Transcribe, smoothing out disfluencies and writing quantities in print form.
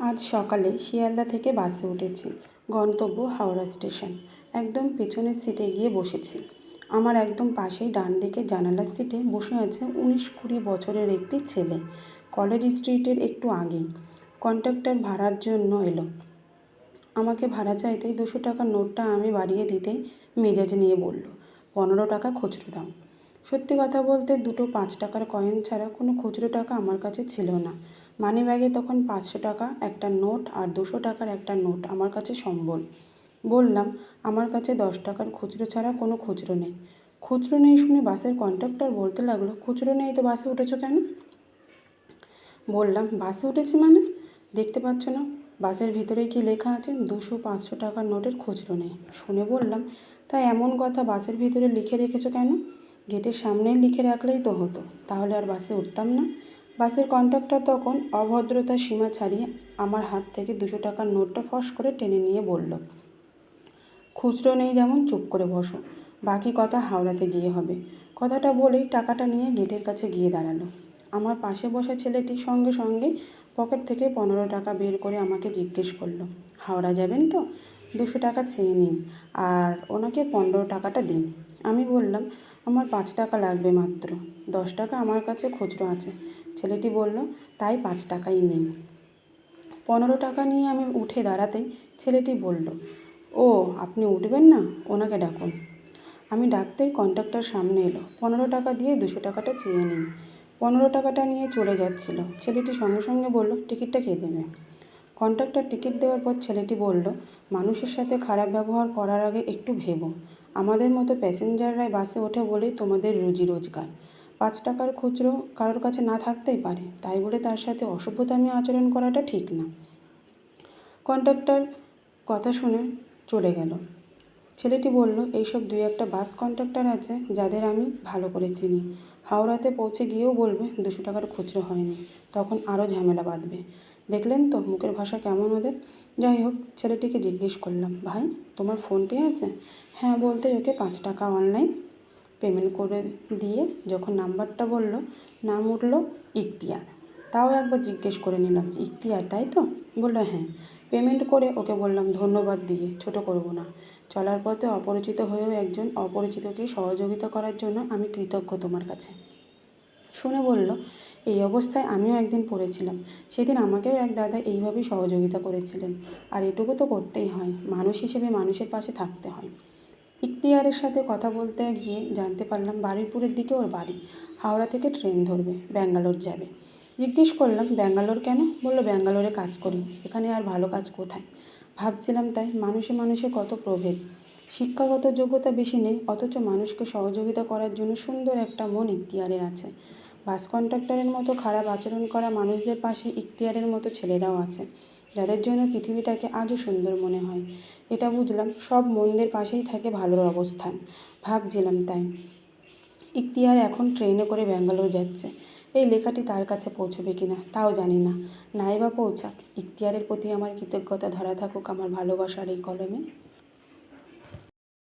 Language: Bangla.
আজ সকালে শিয়ালদা থেকে বাসে উঠেছি। গন্তব্য হাওড়া স্টেশন। একদম পেছনের সিটে গিয়ে বসেছি। আমার একদম পাশেই ডান দিকে জানালার সিটে বসে আছে 19-20 বছরের একটি ছেলে। কলেজ স্ট্রিটের একটু আগেই কন্ট্রাক্টর ভাড়ার জন্য এলো। আমাকে ভাড়া চাইতেই 200 টাকার নোটটা আমি বাড়িয়ে দিতেই মেজাজ নিয়ে বলল, 15 টাকা খুচরো দাও। সত্যি কথা বলতে দুটো 5 টাকার কয়েন ছাড়া কোনো খুচরো টাকা আমার কাছে ছিল না। মানিব্যাগে তখন 500 টাকা একটা নোট আর 200 টাকার একটা নোট আমার কাছে সম্বল। বললাম, আমার কাছে 10 টাকার খুচরো ছাড়া কোনো খুচরো নেই। খুচরো নেই শুনে বাসের কন্ডাক্টর বলতে লাগলো, খুচরো নেই তো বাসে উঠেছো কেন? বললাম, বাসে উঠেছি মানে? দেখতে পাচ্ছ না বাসের ভিতরে কি লেখা আছে? 200-500 টাকার নোটের খুচরো নেই। শুনে বললাম, তাই এমন কথা বাসের ভিতরে লিখে রেখেছো কেন? গেটের সামনেই লিখে রাখলেই তো হতো, তাহলে আর বাসে উঠতাম না। বাসের কন্ডাক্টর তখন অভদ্রতার সীমা ছাড়িয়ে আমার হাত থেকে 200 টাকার নোটটা ফস করে টেনে নিয়ে বলল, খুচরো নেই যেমন চুপ করে বসো, বাকি কথা হাওড়াতে গিয়ে হবে। কথাটা বলেই টাকাটা নিয়ে গেটের কাছে গিয়ে দাঁড়ালো। আমার পাশে বসা ছেলেটি সঙ্গে সঙ্গে পকেট থেকে 15 টাকা বের করে আমাকে জিজ্ঞেস করলো, হাওড়া যাবেন তো? 200 টাকা চেয়ে নিন আর ওনাকে 15 টাকাটা দিন। আমি বললাম, আমার 5 টাকা লাগবে মাত্র, 10 টাকা আমার কাছে খুচরো আছে। ছেলেটি বলল, তাই 5 টাকাই নিন। 15 টাকা নিয়ে আমি উঠে দাঁড়াতেই ছেলেটি বলল, ও আপনি উঠবেন না, ওনাকে ডাকুন। আমি ডাকতেই কন্ডাক্টর সামনে এলো। 15 টাকা দিয়ে 200 টাকাটা চেয়ে নিন। 15 টাকাটা নিয়ে চলে যাচ্ছিল। ছেলেটি সঙ্গে সঙ্গে বলল, টিকিটটা কে দেবে? কন্ডাক্টর টিকিট দেওয়ার পর ছেলেটি বলল, মানুষের সাথে খারাপ ব্যবহার করার আগে একটু ভেবো। আমাদের মতো প্যাসেঞ্জাররাই বাসে ওঠে বলেই তোমাদের রুজি রোজগার। 5 টাকার খুচরো কারোর কাছে না থাকতেই পারে, তাই বলে তার সাথে অসভ্যতামি আচরণ করাটা ঠিক না। কন্ডাক্টর কথা শুনে চলে গেল। ছেলেটি বলল, এইসব 2-1টা বাস কন্ডাক্টর আছে যাদের আমি ভালো করে চিনি। হাওড়াতে পৌঁছে গিয়েও বলবে 200 টাকার খুচরো হয়নি, তখন আরও ঝামেলা বাঁধবে। দেখলেন তো মুখের ভাষা কেমন ওদের। যাই হোক, ছেলেটিকে জিজ্ঞেস করলাম, ভাই তোমার ফোনপে আছে? হ্যাঁ বলতেই ওকে 5 টাকা অনলাইন পেমেন্ট করে দিয়ে যখন নাম্বারটা বলল, নাম উঠল ইখতিয়ার। তাও একবার জিজ্ঞেস করে নিলাম, ইখতিয়ার তাই তো? বলল হ্যাঁ। পেমেন্ট করে ওকে বললাম ধন্যবাদ দিয়ে ছোট করব না। চলার পথে অপরিচিত হয়েও একজন অপরিচিতকে সহযোগিতা করার জন্য আমি কৃতজ্ঞ তোমার কাছে। শুনে বলল, এই অবস্থায় আমিও একদিন পড়েছিলাম। সেদিন আমাকেও এক দাদা এইভাবেই সহযোগিতা করেছিলেন। আর এটুকু তো করতেই হয়, মানুষ হিসেবে মানুষের পাশে থাকতে হয়। ইখতিয়ারের সাথে কথা বলতে গিয়ে জানতে পারলাম বারুইপুরের দিকে ওর বাড়ি। হাওড়া থেকে ট্রেন ধরবে, ব্যাঙ্গালোর যাবে। জিজ্ঞেস করলাম, ব্যাঙ্গালোর কেন? বলল, ব্যাঙ্গালোরে কাজ করি, এখানে আর ভালো কাজ কোথায়? ভাবছিলাম তাই, মানুষে মানুষে কত প্রভেদ। শিক্ষাগত যোগ্যতা বেশি নেই, অথচ মানুষকে সহযোগিতা করার জন্য সুন্দর একটা মন ইখতিয়ারের আছে। বাস কন্ডাক্টরের মতো খারাপ আচরণ করা মানুষদের পাশে ইখতিয়ারের মতো ছেলেরাও আছে, যাদের জন্য পৃথিবীটাকে আজও সুন্দর মনে হয়। এটা বুঝলাম, সব মনদের পাশেই থাকে ভালোর অবস্থান। ভাবছিলাম তাই, ইখতিয়ার এখন ট্রেনে করে ব্যাঙ্গালোর যাচ্ছে। এই লেখাটি তার কাছে পৌঁছবে কিনা তাও জানি না। নাই বা পৌঁছাক, ইখতিয়ারের প্রতি আমার কৃতজ্ঞতা ধরা থাকুক আমার ভালোবাসার এই কলমে।